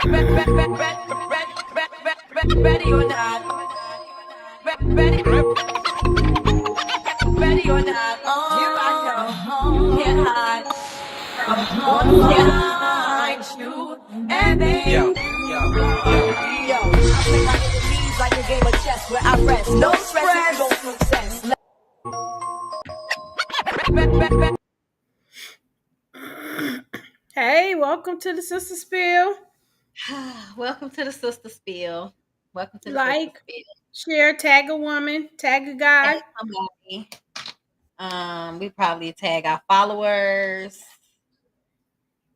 Ready or not, ready, ready or not, here I come, can't hide, wanna find you, and then yo, I play my enemies like a game of chess where I rest, no stress if you don't success. Hey, welcome to the Sister Spill. Welcome to the Sister Spiel. Welcome to the Sister Like, Spiel. share, tag a woman, tag a Tag guy. somebody. We probably tag our followers.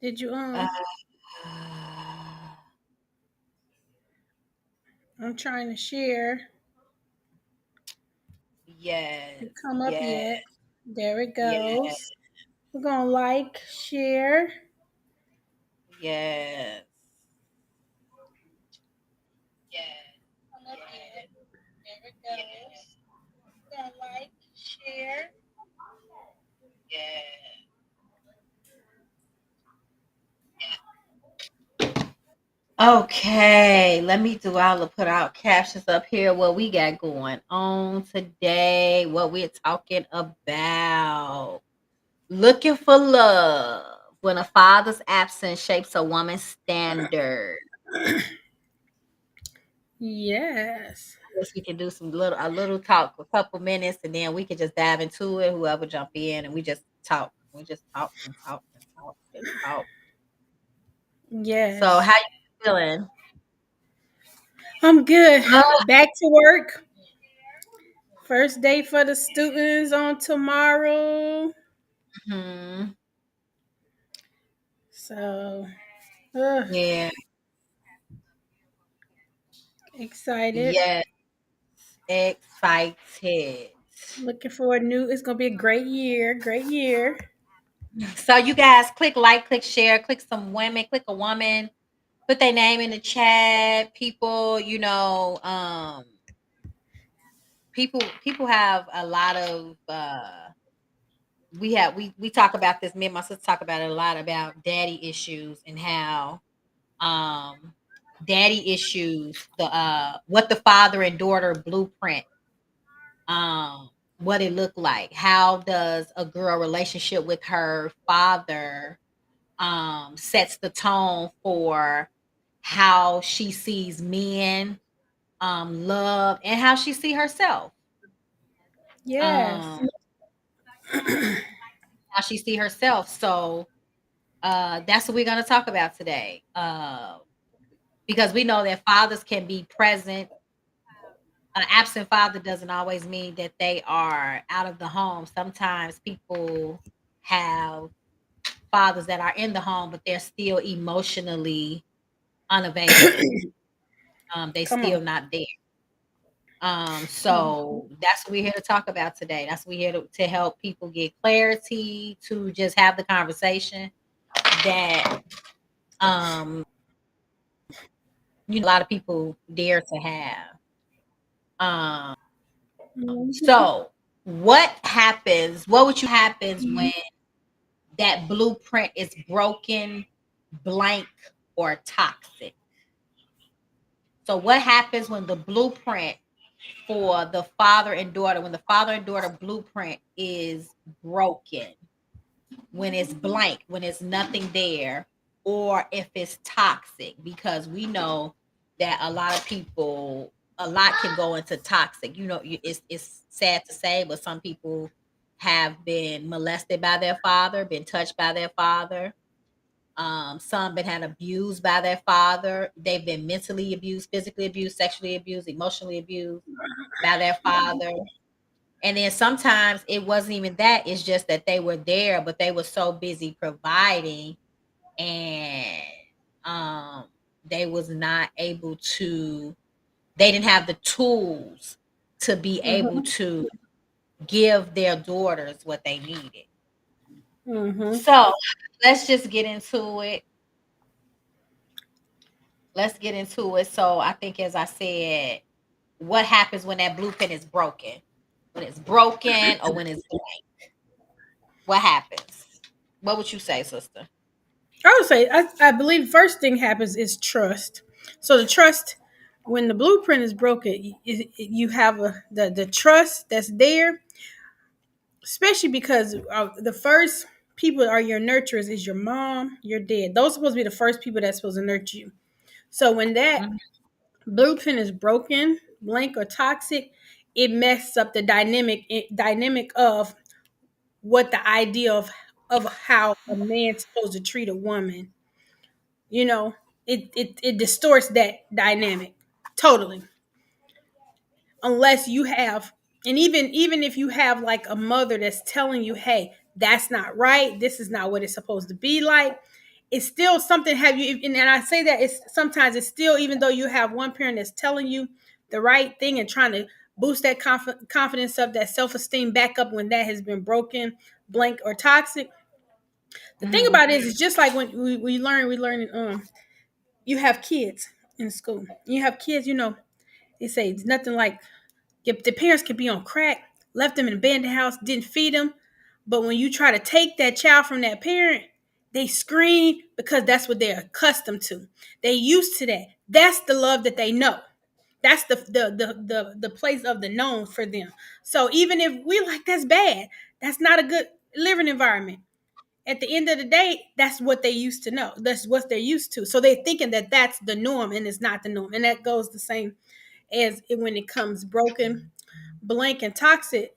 Did you Uh, I'm trying to share. yes, It come up yes, yet. There it yes, goes. We're gonna like, share. yes, Come up yet. There it goes. We're gonna like, share. yes. Okay, let me do all the put out captions up here. What we got going on today? What we're talking about? Looking for love when a father's absence shapes a woman's standard. Yes. I guess we can do a little talk for a couple minutes, and then we can just dive into it. Whoever jump in, and we just talk. We just talk and talk and talk and talk. So, Yes. how you feeling? I'm good. Oh, Back to work. First day for the students on tomorrow. mhm. So, uh, Yeah, excited. yes, excited. Looking for a new. It's gonna be a great year. Great year. So, you guys, click like, click share, click some women, click a woman, put their name in the chat. People, people have a lot of we talk about this, me and my sister talk about it a lot about daddy issues and how um daddy issues, the what the father and daughter blueprint, um what it looked like. How does a girl relationship with her father sets the tone for how she sees men, love, and how she see herself. Yes. Um how she see herself. So that's what we're going to talk about today. Because we know that fathers can be present. An absent father doesn't always mean that they are out of the home. Sometimes people have fathers that are in the home, but they're still emotionally unavailable. They Come on. still not there. Mhm. So that's what we're here to talk about today. That's what we're here to help people get clarity, to just have the conversation that a lot of people dare to have. Um, Mhm. so what happens? What would you happens when that blueprint is broken, blank, or toxic? So what happens when the blueprint for the father and daughter, when the father and daughter blueprint is broken, when it's blank, when it's nothing there, or if it's toxic? Because we know that a lot of people, a lot can go into toxic. It's sad to say, but some people have been molested by their father, been touched by their father. Some been had abused by their father. They've been mentally abused, physically abused, sexually abused, emotionally abused by their father. And then sometimes it wasn't even that. It's just that they were there, but they were so busy providing, and um they was not able to, they didn't have the tools to be able Mhm. to give their daughters what they needed. Mhm. So let's just get into it. Let's get into it. So I think, as I said, what happens when that blueprint is broken? When it's broken or when it's blank? What happens? What would you say, sister? I would say I believe first thing happens is trust. So the trust, when the blueprint is broken, you have the trust that's there, especially because the first people are your nurturers is your mom, your dad. Those are supposed to be the first people that's supposed to nurture you. So when that Mhm. blueprint is broken, blank or toxic, it messes up the dynamic of what the idea of how a man's supposed to treat a woman. You know, it distorts that dynamic totally. Unless you have, and even if you have like a mother that's telling you, hey, that's not right, this is not what it's supposed to be like, it's still something. Have you, and I say that it's sometimes it's still, even though you have one parent that's telling you the right thing and trying to boost that confidence up, that self-esteem back up when that has been broken, blank or toxic. The thing Mhm. about it is, it's just like when we learn you have kids in school, you have kids, they say it's nothing like, if the parents could be on crack, left them in an abandoned house, didn't feed them. But when you try to take that child from that parent, they scream because that's what they're accustomed to. They used to that. That's the love that they know. That's the place of the known for them. So even if we like, that's bad, that's not a good living environment. At the end of the day, that's what they used to know. That's what they're used to. So they're thinking that that's the norm, and it's not the norm. And that goes the same as when it comes broken, blank, and toxic.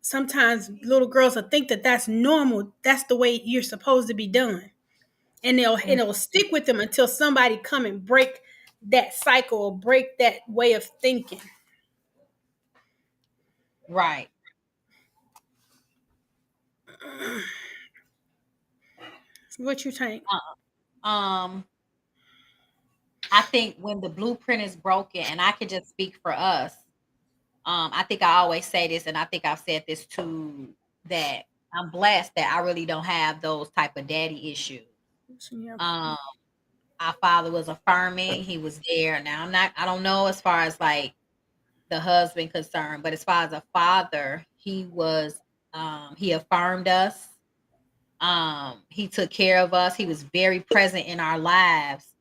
Sometimes little girls will think that that's normal. That's the way you're supposed to be done, and Mhm. it'll stick with them until somebody come and break that cycle or break that way of thinking. Right. What you think? Um, I think when the blueprint is broken, and I can just speak for us. I think I always say this, and I think I've said this too, that I'm blessed that I really don't have those type of daddy issues. Yeah. Um, our father was affirming; he was there. Now I don't know as far as like the husband concerned, but as far as a father, he was. He affirmed us. He took care of us. He was very present in our lives.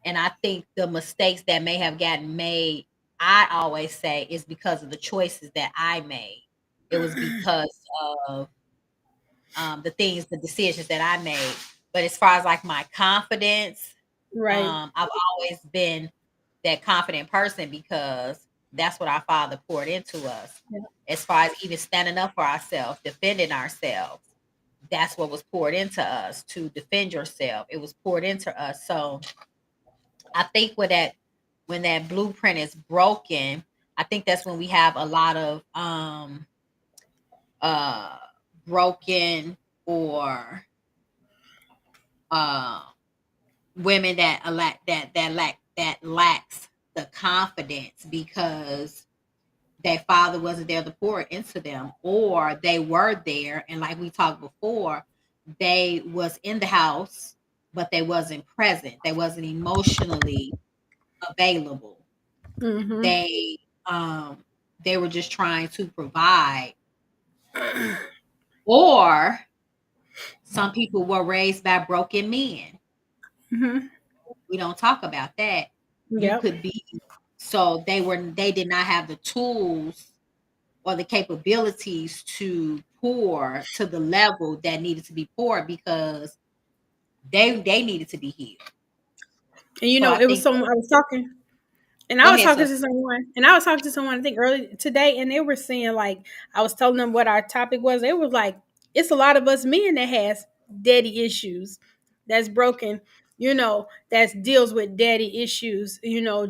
And I think the mistakes that may have gotten made, I always say, is because of the choices that I made. It was because of the things, the decisions that I made. But as far as like my confidence, Right. I've always been that confident person because that's what our father poured into us. Yeah. As far as even standing up for ourselves, defending ourselves, that's what was poured into us, to defend yourself. It was poured into us. So I think when that blueprint is broken, I think that's when we have a lot of uh broken or uh women that that lacks the confidence because their father wasn't there to pour it into them, or they were there and like we talked before, they was in the house but they wasn't present, they wasn't emotionally available. Mm-hmm. They um they were just trying to provide, or some people were raised by broken men. Mm-hmm. We don't talk about that. You Yep. could be, so they did not have the tools or the capabilities to pour to the level that needed to be poured because they needed to be healed. And So I it was think someone I was talking. And go I was ahead, talking sis. to someone, I think early today, and they were saying like, I was telling them what our topic was. It was like, it's a lot of us men that has daddy issues, that's broken, that deals with daddy issues,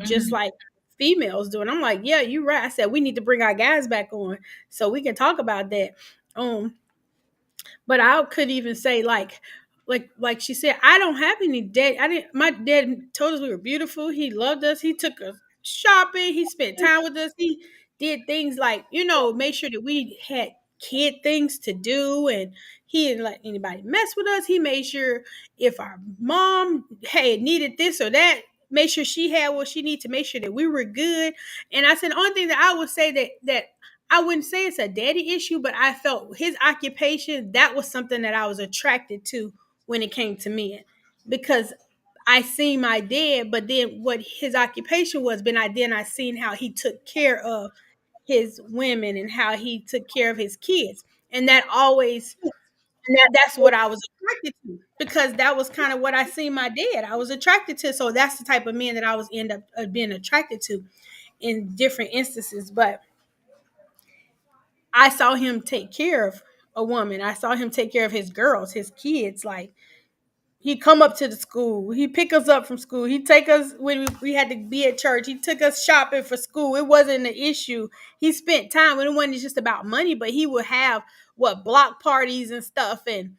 just Mhm. like females do. And I'm like, yeah, you're right. I said we need to bring our guys back on so we can talk about that. Um, but I could even say like she said, I don't have any dad. I didn't. My dad told us we were beautiful. He loved us. He took us shopping. He spent time with us. He did things like made sure that we had kid things to do, and he didn't let anybody mess with us. He made sure if our mom needed this or that, make sure she had what she needed to make sure that we were good. And I said the only thing that I would say that I wouldn't say it's a daddy issue, but I felt his occupation, that was something that I was attracted to when it came to men. because I seen my dad, but then what his occupation was, but I seen how he took care of his women and how he took care of his kids. And that always that's what I was attracted to because that was kind of what I seen my dad. I was attracted to. So that's the type of man that I was end up being attracted to in different instances. But I saw him take care of a woman. I saw him take care of his girls, his kids. Like he come up to the school. He pick us up from school. He take us when we had to be at church. He took us shopping for school. It wasn't an issue. He spent time when it wasn't just about money, but he would have what block parties and stuff and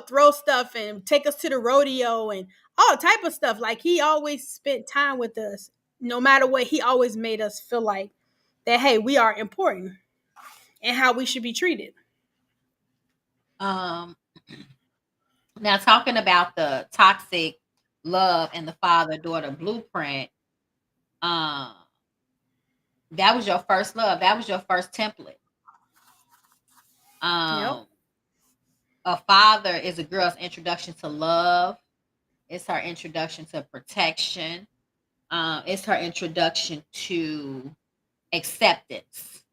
throw stuff and take us to the rodeo and all type of stuff. Like he always spent time with us. No matter what, he always made us feel like that, hey, we are important and how we should be treated. Um, Now talking about the toxic love and the father daughter blueprint, um, that was your first love. That was your first template. Yep. Um, a father is a girl's introduction to love. It's her introduction to protection. It's her introduction to acceptance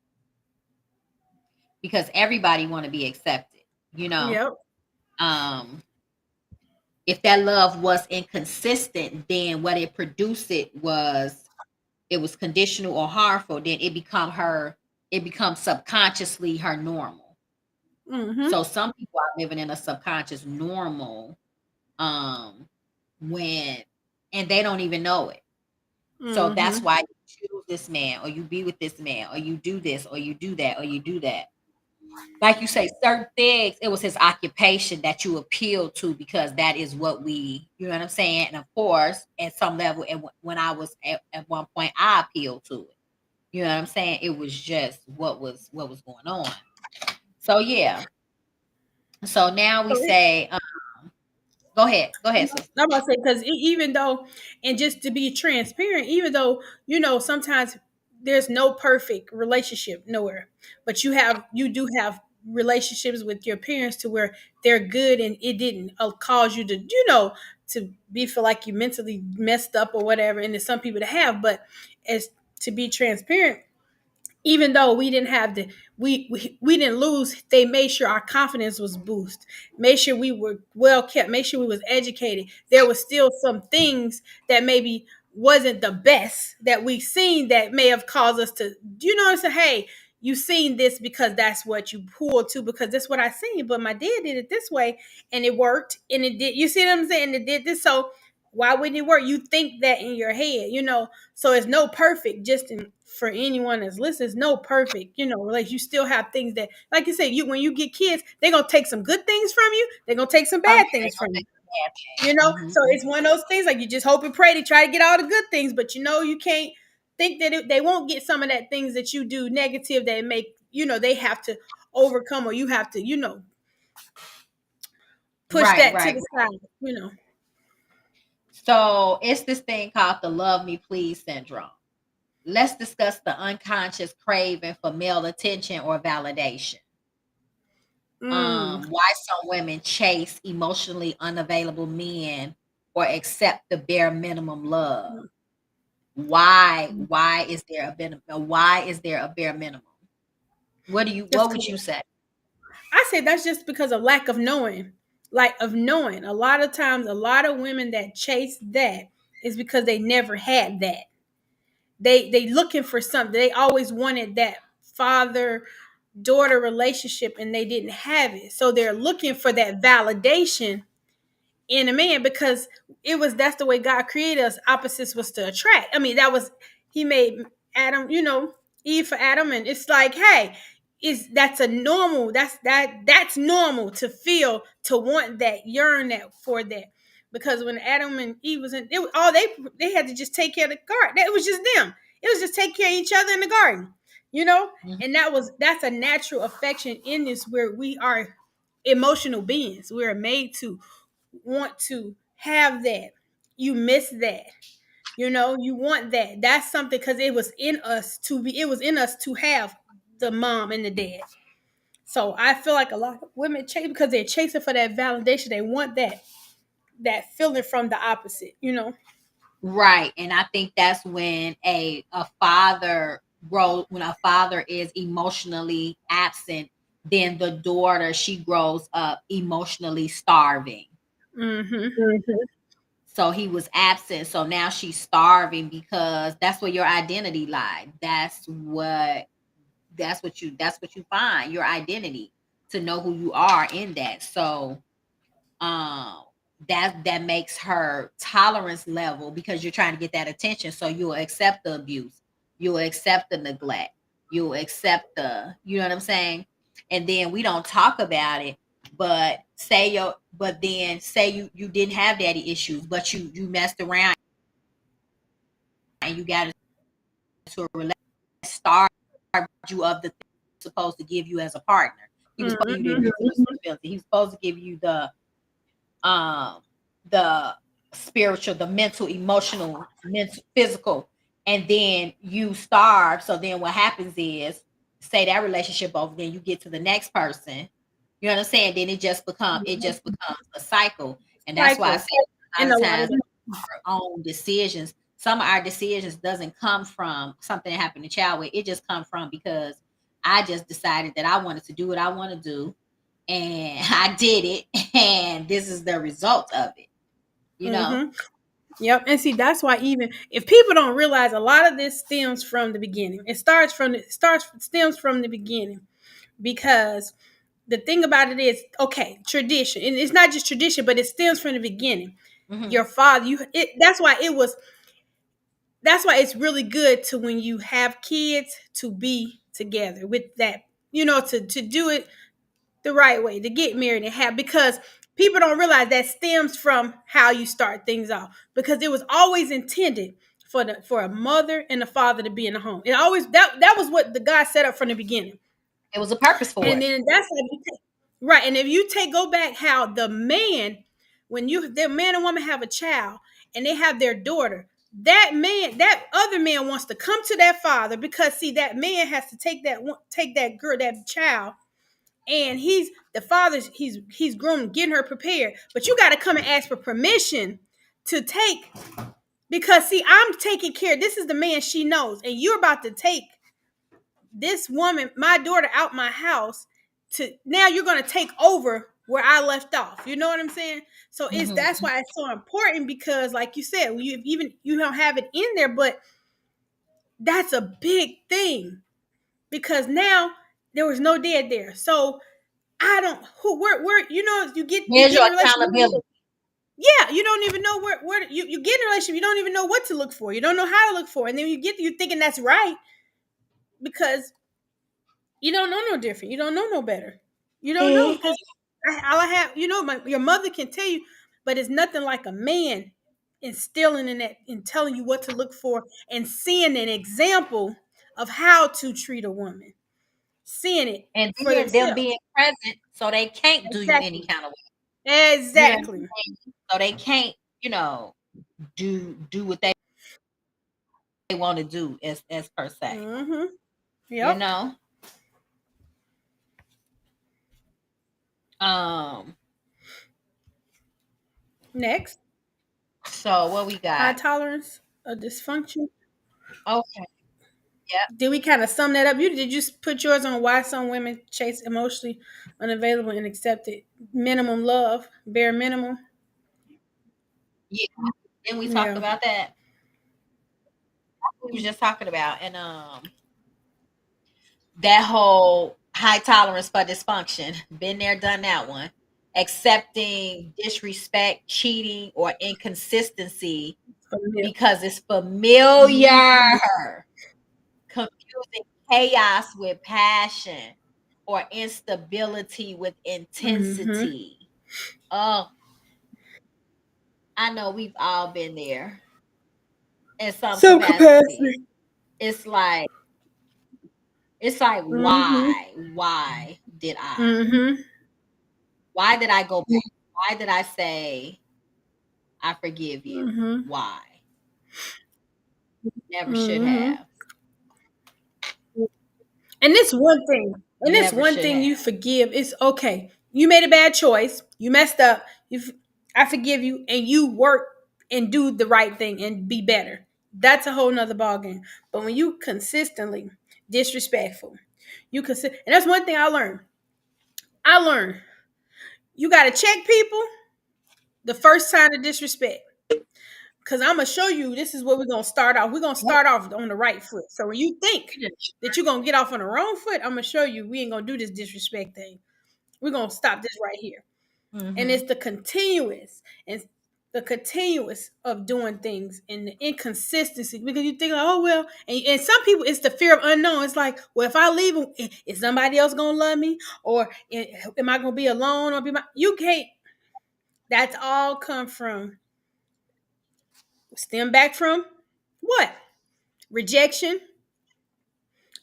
because everybody want to be accepted. You know, Yep. um, if that love was inconsistent, then what it produced it was conditional or harmful. Then it becomes subconsciously her normal. Mm-hmm. So some people are living in a subconscious normal um when and they don't even know it. So that's Mm-hmm. why you choose this man or you be with this man or you do this or you do that or you do that. Like you say, certain things, it was his occupation that you appealed to because that is what you know what I'm saying? And of course, at some level, and when I was at one point, I appealed to it. You know what I'm saying? It was just what was going on. So yeah. So now we So say, go ahead, sister. I'm about to say because even though, and just to be transparent, even though sometimes there's no perfect relationship nowhere, but you do have relationships with your parents to where they're good and it didn't cause you to to be feel like you mentally messed up or whatever. And there's some people that have, but as to be transparent, even though we didn't have we didn't lose, they made sure our confidence was boosted, made sure we were well kept, made sure we was educated. There was still some things that maybe wasn't the best that we seen that may have caused us to say, hey, you seen this because that's what you pulled to because that's what I seen, but my dad did it this way and it worked and it did, you see what I'm saying, it did this, so why wouldn't it work? You think that in your head, so it's no perfect. Just for anyone that's listening, it's no perfect. Like you still have things that, like you said, when you get kids, they're gonna take some good things from you. They're gonna take some Oh bad yeah, they things from you. gonna take So it's one of those things. Like you just hope and pray to try to get all the good things, but you can't think that they won't get some of that things that you do negative that make they have to overcome, or you have to push right, that to right. the side. So it's this thing called the love me please syndrome. Let's discuss the unconscious craving for male attention or validation. Mm, Why some women chase emotionally unavailable men or accept the bare minimum love. Why is there a bare minimum? just What would you say? I say that's just because of lack of knowing. Like of knowing. A lot of times, a lot of women that chase that is because they never had that. They looking for something. They always wanted that father daughter relationship and they didn't have it. So they're looking for that validation in a man because that's the way God created us. Opposites was to attract. I mean, that was he made Adam, Eve for Adam, and it's like, hey, is that's a normal, that's normal to feel, to want that, yearn that for that. Because when Adam and Eve was in, all they had to just take care of the garden. It was just them. It was just take care of each other in the garden, you know. Mhm. And that's a natural affection in this, where we are emotional beings. We are made to want to have that. You miss that. You want that. That's something because it was in us to have the mom and the dad. So I feel like a lot of women chase because they're chasing for that validation. They want that. that feeling from the opposite, you know. Right. And I think that's when a father grows, when a father is emotionally absent, then the daughter, she grows up emotionally starving. Mm-hmm. So he was absent. So now she's starving because that's where your identity lies. That's what you find, your identity, to know who you are in that. So um that makes her tolerance level, because you're trying to get that attention, so you'll accept the abuse, you'll accept the neglect, you'll accept you know what I'm saying. And then we don't talk about it, but then say you didn't have daddy issues, but you messed around and you got into a relationship that starved you of the things he was supposed to give you as a partner. He was supposed to give you the responsibility, he was supposed to give you um the spiritual, the mental, emotional, mental, physical, and then you starve. So then what happens is, say that relationship over, then you get to the next person. You know what I'm saying? Then it just becomes a cycle. And that's why I Cycle. say a And lot a of lot times of our own decisions, some of our decisions doesn't come from something that happened in childhood. It just comes from because I just decided that I wanted to do what I want to do, and I did it, and this is the result of it, you know. mm-hmm. Yep. And see, that's why, even if people don't realize, a lot of this stems from the beginning. Stems from the beginning, because the thing about it is, okay, tradition, and it's not just tradition, but it stems from the beginning. Hmm. Your father, that's why it's really good to, when you have kids, to be together with that, to do it the right way, to get married and have, because people don't realize that stems from how you start things off, because it was always intended for a mother and a father to be in the home. It always, that was what the God set up from the beginning. It was a purpose for And it. then that's how right. And if you go back, how the man, when the man and woman have a child and they have their daughter, that other man wants to come to that father, because see, that man has to take that girl, that child, and he's the father's, he's grown, getting her prepared, but you got to come and ask for permission to take, because see, I'm taking care, this is the man she knows, and you're about to take this woman, my daughter, out my house, to now you're going to take over where I left off. You know what I'm saying? So that's Hmm. why it's so important, because like you said, you don't have it in there, but that's a big thing, because now there was no dad there. So I don't who where you Here's get your in a relationship. accountability. Yeah, you don't even know where you get in a relationship. You don't even know what to look for. You don't know how to look for, and then you thinking that's right, because you don't know no different. You don't know no better. You don't know, Mhm. because all I have, your mother can tell you, but it's nothing like a man instilling in that and telling you what to look for, and seeing an example of how to treat a woman, seeing it And for then them themselves. being present, so they can't do you any Exactly. kind of way. You know what I'm Exactly. saying? So they can't, do what they want to do, as per se. Mm-hmm. You Yep. know. Um. Next, So what we high got? tolerance of dysfunction. Okay. Yep. Did we kind of sum that up? Did you put yours on why some women chase emotionally unavailable and accepted minimum love, bare minimum? Yeah. Then we talk Yeah. about that. We was just talking about, and that whole high tolerance for dysfunction. Been there, done that one. Accepting disrespect, cheating, or inconsistency Familiar. because it's familiar. Confusing chaos with passion, or instability with Mm-hmm. intensity. Oh, I know we've all been there in some Some capacity. capacity. It's like it's like Mm-hmm. why did I? Mm-hmm. Why did I go back? Why did I say I forgive you? Mm-hmm. Why? Never should Mm-hmm. have. And this one thing, and this Never one should thing you have. forgive, it's okay. You made a bad choice. You messed up. I forgive you, and you work and do the right thing and be better. That's a whole nother ballgame. But when you consistently disrespectful, and that's one thing I learned. I learned you got to check people the first sign of disrespect. Because I'm gonna show you this is where we're gonna start off. We're gonna Yep. start off on the right foot. So when you think You just- that you're gonna get off on the wrong foot, I'm gonna show you we ain't gonna do this disrespect thing. We're gonna stop this right here. And Mhm. it's the continuous of doing things and the inconsistency, because you think like, oh well, and some people it's the fear of unknown. It's like, well, if I leave, is somebody else gonna love me, or am I gonna be alone, or you can't. That's all come from stem back from what? Rejection.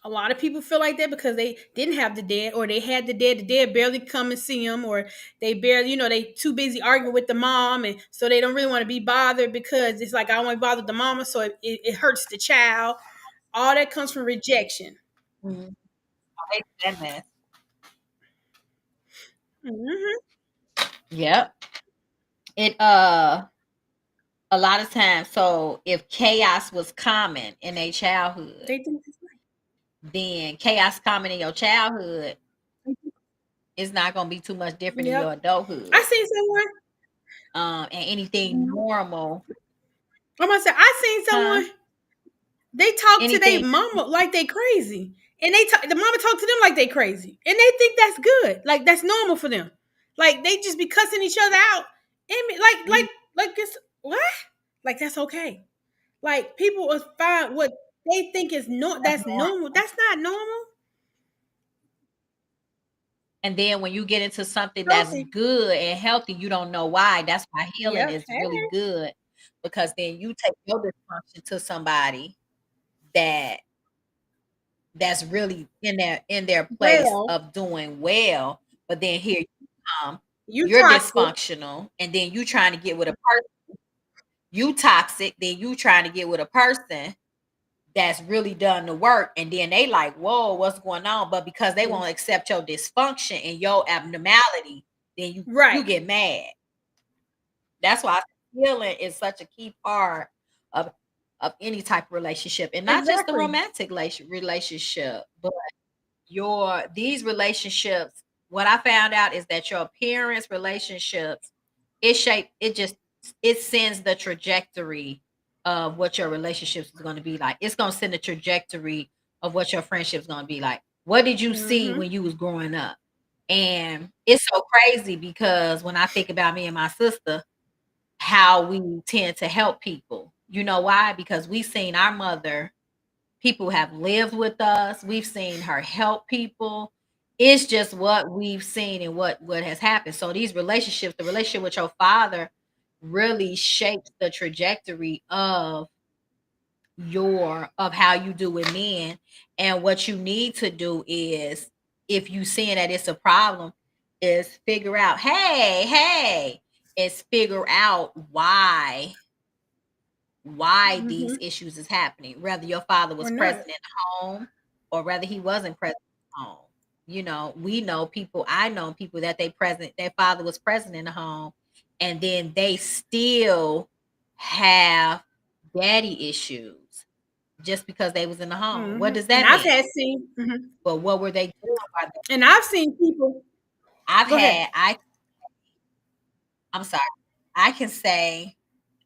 A lot of people feel like that because they didn't have the dead, or they had the dead barely come and see them, or they barely, they too busy arguing with the mom, and so they don't really want to be bothered because it's like I don't want to bother the mama, so it hurts the child. All that comes from rejection. Mhm. I hate that mess. Hmm. Yep. It a lot of times, so if chaos was common in a childhood, They think it's then chaos common in your childhood like, is not gonna be too much different in your yep. I adulthood. seen someone. And anything normal, I'm gonna say I seen huh? someone. They talk to their Anything mama like they crazy, and the mama talk to them like they crazy, and they think that's good, like that's normal for them. Like they just be cussing each other out, and like it's what? Like that's okay. Like people will find what they think is that's that's normal. normal. That's not normal. And then when you get into something that's Healthy. good and healthy, you don't know why. That's why healing Yep. is really good, because then you take your dysfunction to somebody that that's really in their place Well, of doing well. But then here you come, you you're toxic. dysfunctional, and then you trying to get with a person, you toxic, then you trying to get with a person that's really done the work, and then they like, whoa, what's going on? But because they won't accept your dysfunction and your abnormality, then you Right. get mad. That's why healing is such a key part of any type of relationship, and not just the Exactly. romantic relationship, but your these relationships. What I found out is that your parents' relationships, it sends the trajectory of what your relationships is going to be like. It's going to send the trajectory of what your friendship is going to be like. What did you see Mm-hmm. when you was growing up? And it's so crazy because when I think about me and my sister, how we tend to help people. You know why? Because we've seen our mother, people have lived with us, we've seen her help people. It's just what we've seen and what has happened. So these relationships, the relationship with your father really shapes the trajectory of how you do with men. And what you need to do is, if you seeing that it's a problem, is figure out, hey, is figure out why Mm-hmm. these issues is happening, whether your father Or was not. present in the home or whether he wasn't present in the home. We know people, I know people that their father was present in the home, and then they still have daddy issues just because they was in the home. What Mm-hmm. does And that I've mean? had seen. Mhm. But what were they doing while And I've seen people. I've Go ahead. had I'm sorry. I can say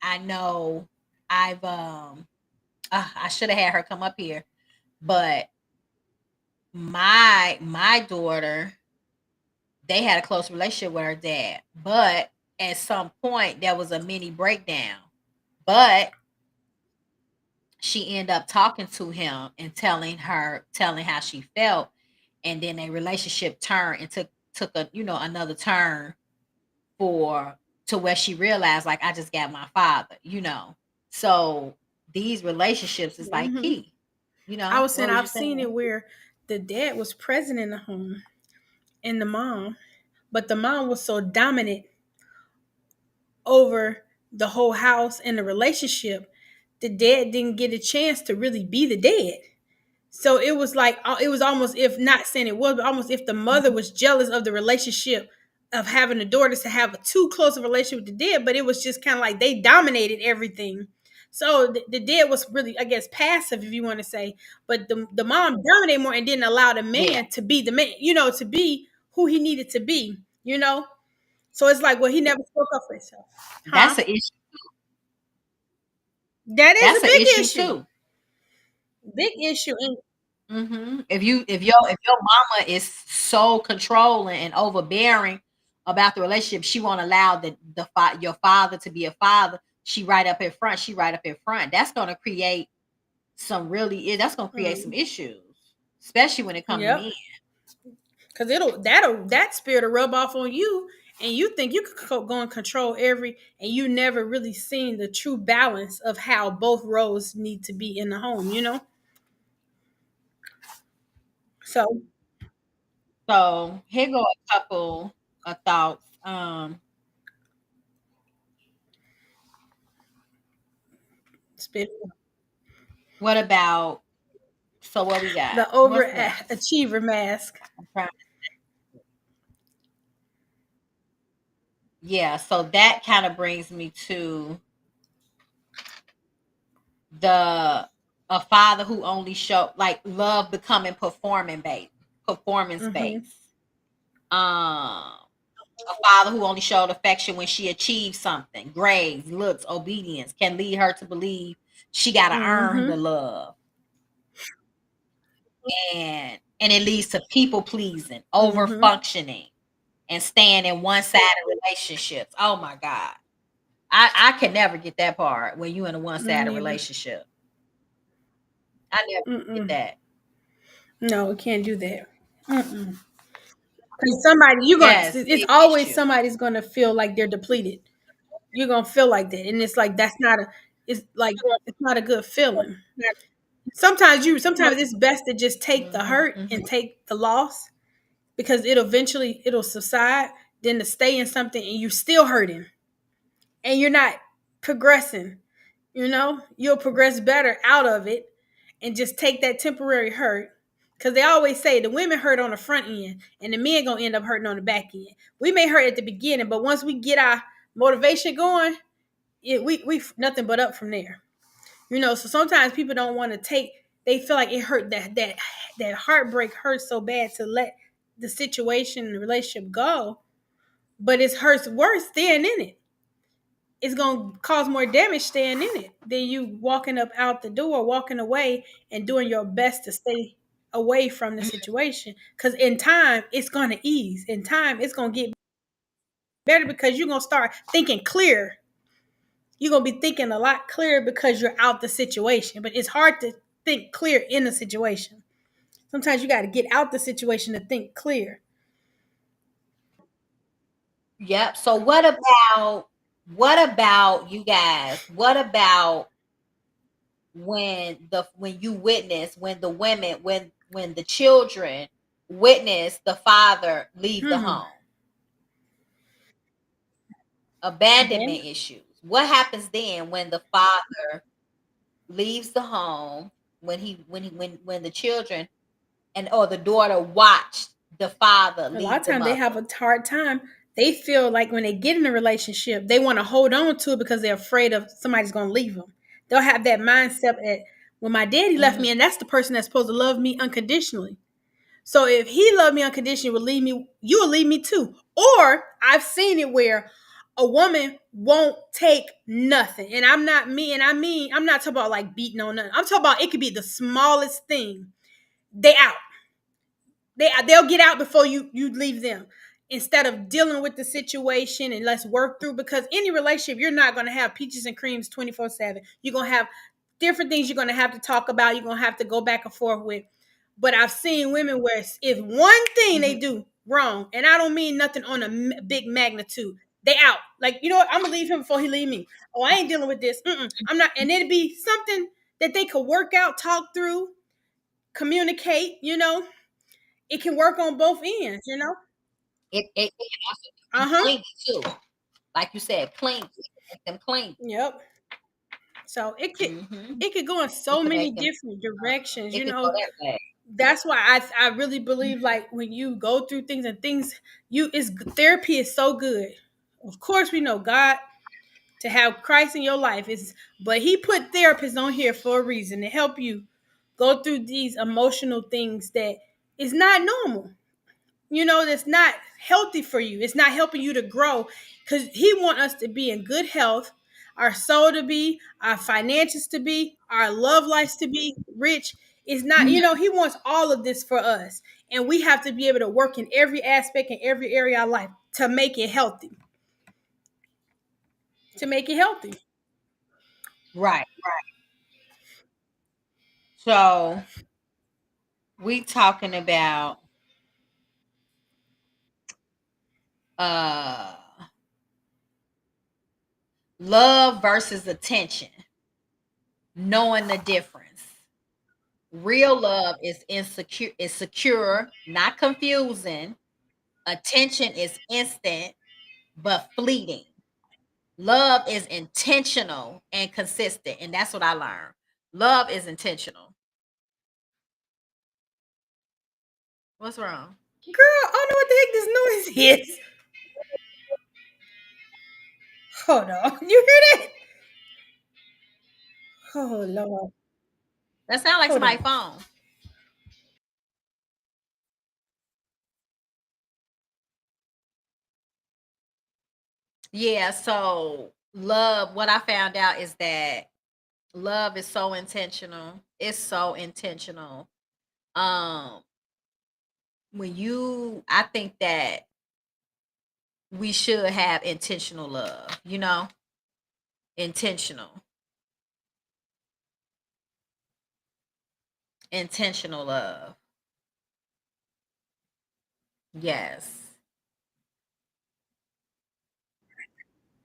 I know I've I should have had her come up here, but my daughter, they had a close relationship with her dad, but at some point there was a mini breakdown. But she ended up talking to him and telling how she felt, and then a relationship turned and took a another turn for to where she realized, like, I just got my father. So these relationships is like Hmm. key. I was What saying was you I've seen saying? it where the dad was present in the home and the mom, but the mom was so dominant over the whole house and the relationship, the dad didn't get a chance to really be the dad. So it was like it was almost, if not saying it was, but almost if the mother was jealous of the relationship of having the daughters to have a too close a relationship with the dad, but it was just kind of like they dominated everything. So the dad was really, I guess, passive, if you want to say, but the mom dominated more and didn't allow the Yeah, man to be the man, to be who he needed to be. So it's like, well, he never spoke up for himself, huh? that's an issue. That is a That's an big issue issue, too. big issue. And If your mama is so controlling and overbearing about the relationship, she won't allow your father to be a father. She right up in front. She right up in front. That's gonna create some mm, issues, especially when it comes to yep, men. because that spirit will rub off on you, and you think you could go and control and you never really seen the true balance of how both roles need to be in the home. So So here go a couple of thoughts. spit What about so what we got? the What's next? overachiever mask. I'm trying. Yeah, so that kind of brings me to the a father who only show like love becoming performance Hmm. based. A father who only showed affection when she achieved something, grades, looks, obedience can lead her to believe she got to earn the Hmm. love, and it leads to people pleasing, over Hmm. functioning, and staying in one sided relationships. Oh my god, I can never get that part when you in a one sided Neither. relationship. I never get Mm-mm. that. No, we can't do that. Mm-mm. Because Yes, it's big always issue. somebody's gonna feel like they're depleted. You're gonna feel like that, and it's like it's like it's not a good feeling. Sometimes it's best to just take the Hmm, hurt hmm. and take the loss, because it'll subside, than to stay in something and you still hurting and you're not progressing. You'll progress better out of it and just take that temporary hurt, because they always say the women hurt on the front end and the men gonna end up hurting on the back end. We may hurt at the beginning, but once we get our motivation going, we nothing but up from there. So sometimes people don't want to take. They feel like it hurt, that heartbreak hurts so bad to let the situation and the relationship go, but it hurts worse staying in it. It's gonna cause more damage staying in it than you walking up out the door, walking away, and doing your best to stay away from the situation. Because in time, it's gonna ease. In time, it's gonna get better, because you're gonna start thinking clear. You're gonna be thinking a lot clearer because you're out the situation. But it's hard to think clear in a situation. Sometimes you got to get out the situation to think clear. Yep. So what about you guys? What about when you witness when the women when the children witness the father leave the Hmm. home? Abandonment Then issues. What happens then when the father leaves the home, when the children and or the daughter watched the father a lot leave of the times they have mother? a hard time. They feel like when they get in a relationship, they want to hold on to it because they're afraid of somebody's going to leave them. They'll have that mindset that, when my daddy left Hmm. me, and that's the person that's supposed to love me unconditionally. So if he loved me unconditionally, will leave me, you will leave me too. Or I've seen it where a woman won't take nothing. And I'm not me, and I mean, I'm not talking about like beating on nothing. I'm talking about it could be the smallest thing. They out. They'll get out before you leave them, instead of dealing with the situation and let's work through, because any relationship, you're not going to have peaches and creams 24/7. You're going to have different things you're going to have to talk about, you're going to have to go back and forth with. But I've seen women where if one thing they Hmm. do wrong, and I don't mean nothing on a big magnitude, they out. Like, you know what, I'm gonna leave him before he leave me. Oh, I ain't dealing with this. I'm not. And it'd be something that they could work out, talk through, communicate. It can work on both ends. It can also be Uh-huh. clingy too, like you said, clingy. It can make them clingy. Yep. So Hmm. it could go in It so can many make them. different directions. It could go that way. that's why I really believe like when you go through things and things you is therapy is so good. Of course, we know God to have Christ in your life is, but He put therapists on here for a reason to help you go through these emotional things that is not normal. That's not healthy for you. It's not helping you to grow because He want us to be in good health, our soul to be, our finances to be, our love lives to be rich. It's not, He wants all of this for us. And we have to be able to work in every aspect in every area of life to make it healthy. To make it healthy. Right. So we talking about uh love versus attention, knowing the difference. Real love is secure, not confusing. Attention is instant but fleeting. Love is intentional and consistent, and that's what I learned. Love is intentional. What's wrong? Girl, I don't know what the heck this noise is. Hold on. You hear that? Oh Lord. That sounds like Hold somebody's on. phone. Yeah, so love, what I found out is that love is so intentional. It's so intentional. Um, I think that we should have intentional love, intentional, intentional love. Yes,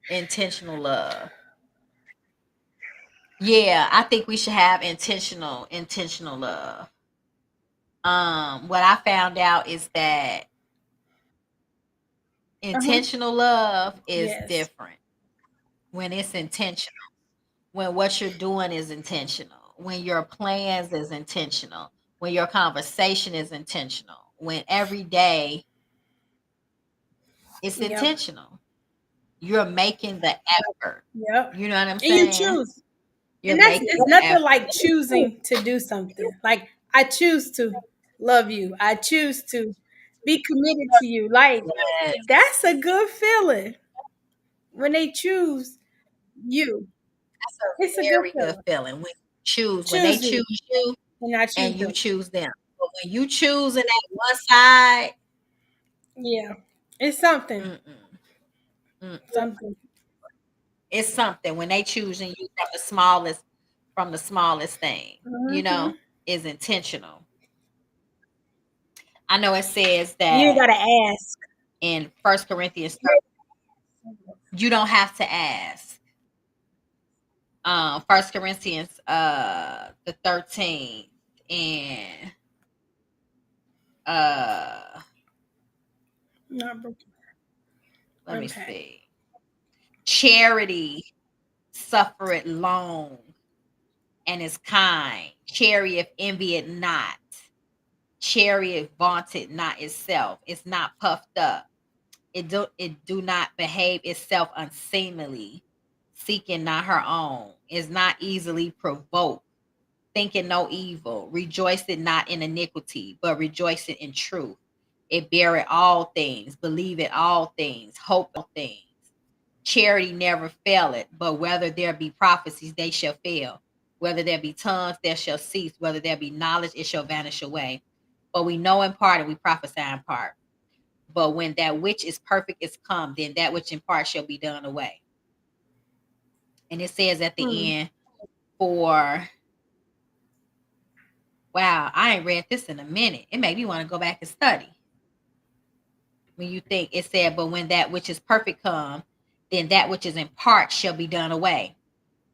intentional love. Yeah, I think we should have intentional love. What I found out is that Uh-huh. intentional love is Yes. different when it's intentional. When what you're doing is intentional, when your plans is intentional, when your conversation is intentional, when every day it's Yep. intentional. You're making the effort. Yep. You know what I'm And you saying? choose. You're And that's making it's the nothing effort. like choosing to do something. Like I choose to love you. I choose to be committed to you. Like Yes, that's a good feeling when they choose you. that's a It's a good very good feeling. feeling when they Choose you choose you and I choose and you them. choose them. But when you choosing that one side, Yeah. It's something. mm-mm, mm, Something. it's something when they choosing you from the smallest thing, Hmm. is intentional. I know it says You ain't that gotta ask. in First Corinthians, you don't have to ask. First Corinthians, the 13th, and uh, Not broken. let me Impact. see. Charity suffereth long and is kind. Charity envy it not. Charity vaunted not itself. It's not puffed up. It do not behave itself unseemly, seeking not her own, is not easily provoked, thinking no evil, rejoicing not in iniquity, but rejoicing in truth. It beareth all things, believeth all things, hope all things. Charity never faileth, but whether there be prophecies, they shall fail. Whether there be tongues, there shall cease. Whether there be knowledge, it shall vanish away. But we know in part and we prophesy in part. But when that which is perfect is come, then that which in part shall be done away. And it says at Hmm. the end, for wow, I ain't read this in a minute. It made me want to go back and study. When you think it said, but when that which is perfect come, then that which is in part shall be done away.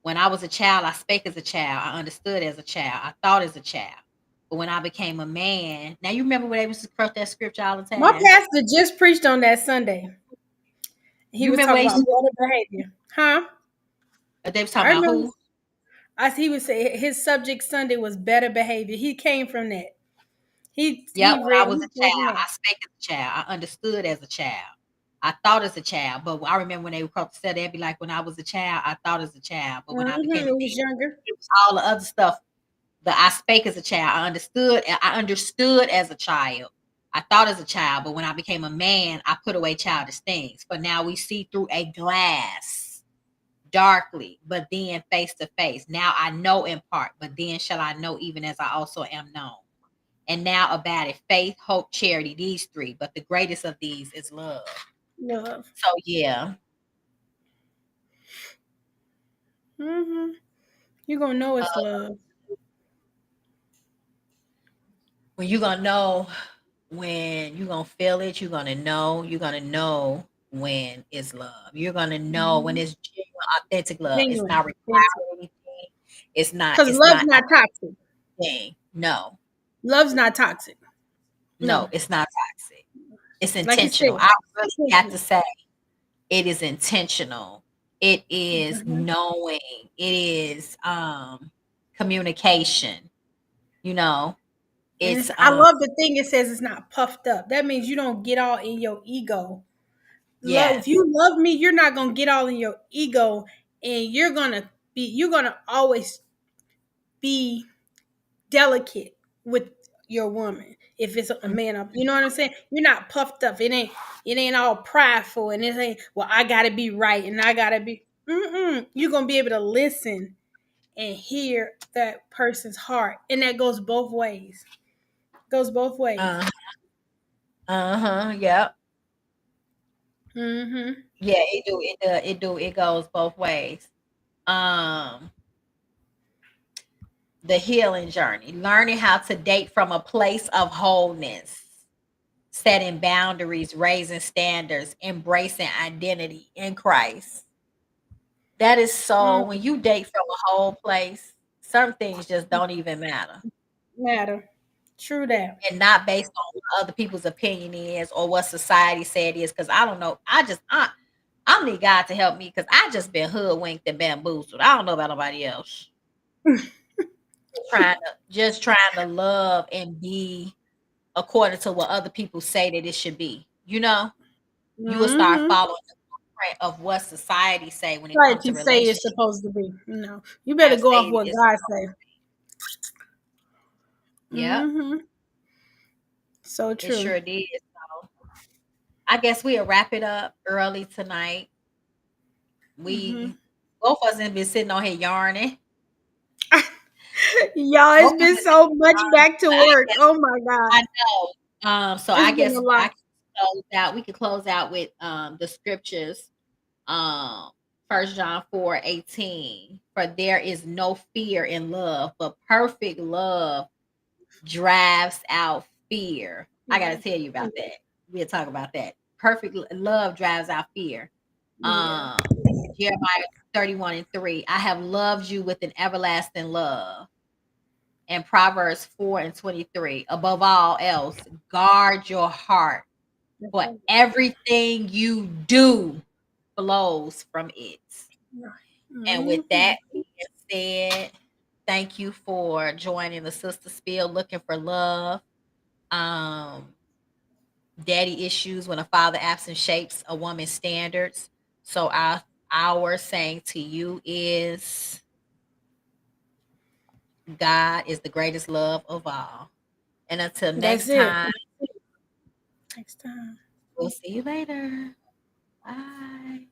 When I was a child, I spake as a child. I understood as a child. I thought as a child. But when I became a man, now you remember when they used to quote that scripture all the My time. pastor just preached on that Sunday. He You was remember talking they about better behavior. Huh? they was I talking about remember who? he would say his subject Sunday was better behavior. He came from that. Yep, He when I read was he a said child, no. I spake as a child. I understood as a child. I thought as a child, but I remember when they were called to say they'd be like, when I was a child, I thought as a child, but when I became a It was teenager, younger. it was all the other stuff that I spake as a child. I understood as a child. I thought as a child, but when I became a man, I put away childish things. But now we see through a glass darkly, but then face to face. Now I know in part, but then shall I know even as I also am known. And now about it, faith, hope, charity, these three, but the greatest of these is love. Love. So yeah, Mm-hmm. You're gonna know it's love. when you're gonna know, when you're gonna feel it, you're gonna know when it's love. You're gonna know when Mm-hmm. it's genuine, authentic love. It's Genuine. not requiring anything. Because It's love's not not toxic. anything. No, Love's not toxic. no, No. it's not toxic. It's Like you said. intentional. I really got to Intentional. say it is intentional. It is Mhm. knowing. It is communication. You know, And it's I love the thing it says it's not puffed up. That means you don't get all in your ego. Love, if yes. you love me, you're not gonna get all in your ego, and you're gonna always be delicate with your woman. If it's a man up, you know what I'm saying? You're not puffed up. It ain't all prideful, and it ain't well. I gotta be right, and I gotta be. You're gonna be able to listen and hear that person's heart, and that goes both ways. Goes both ways. Uh huh. Yep. Mm-hmm. Yeah. It do. It do. It do. It goes both ways. Um, the healing journey, learning how to date from a place of wholeness, setting boundaries, raising standards, embracing identity in Christ. That is so. Mm, When you date from a whole place, some things just don't even matter, matter. True that. and not based on what other people's opinion is or what society said is. Because I don't know. I need God to help me because I just been hoodwinked and bamboozled. I don't know about nobody else. Trying to love and be according to what other people say that it should be. You will start Mm-hmm. following the blueprint of what society say when it Right, comes to you say it's relationships. supposed to be. No, you better Have go off say what it's God say. Yep, Mm-hmm. So it true. sure did. So I guess we'll wrap it up early tonight. Mm-hmm. We Both of us have been sitting on here yarning. Y'all, it's Both of us been have so much been yarning. back to But I work. guess Oh my God, I know. So it's I been a guess I lot. can close out. We could close out with the scriptures. um 1 John 4:18, for there is no fear in love, but perfect love drives out fear. I gotta Yeah, tell you about that. We'll talk about that. Perfect love drives out fear. yeah. um Jeremiah 31:3, I have loved you with an everlasting love. And Proverbs 4:23, above all else, guard your heart, for everything you do flows from it. And with Mm-hmm. that being said, thank you for joining the Sister Spill, looking for love. Um, Daddy issues, when a father absent shapes a woman's standards. So our saying to you is, God is the greatest love of all. And until That's next it. time, Next time. we'll see you later. Bye.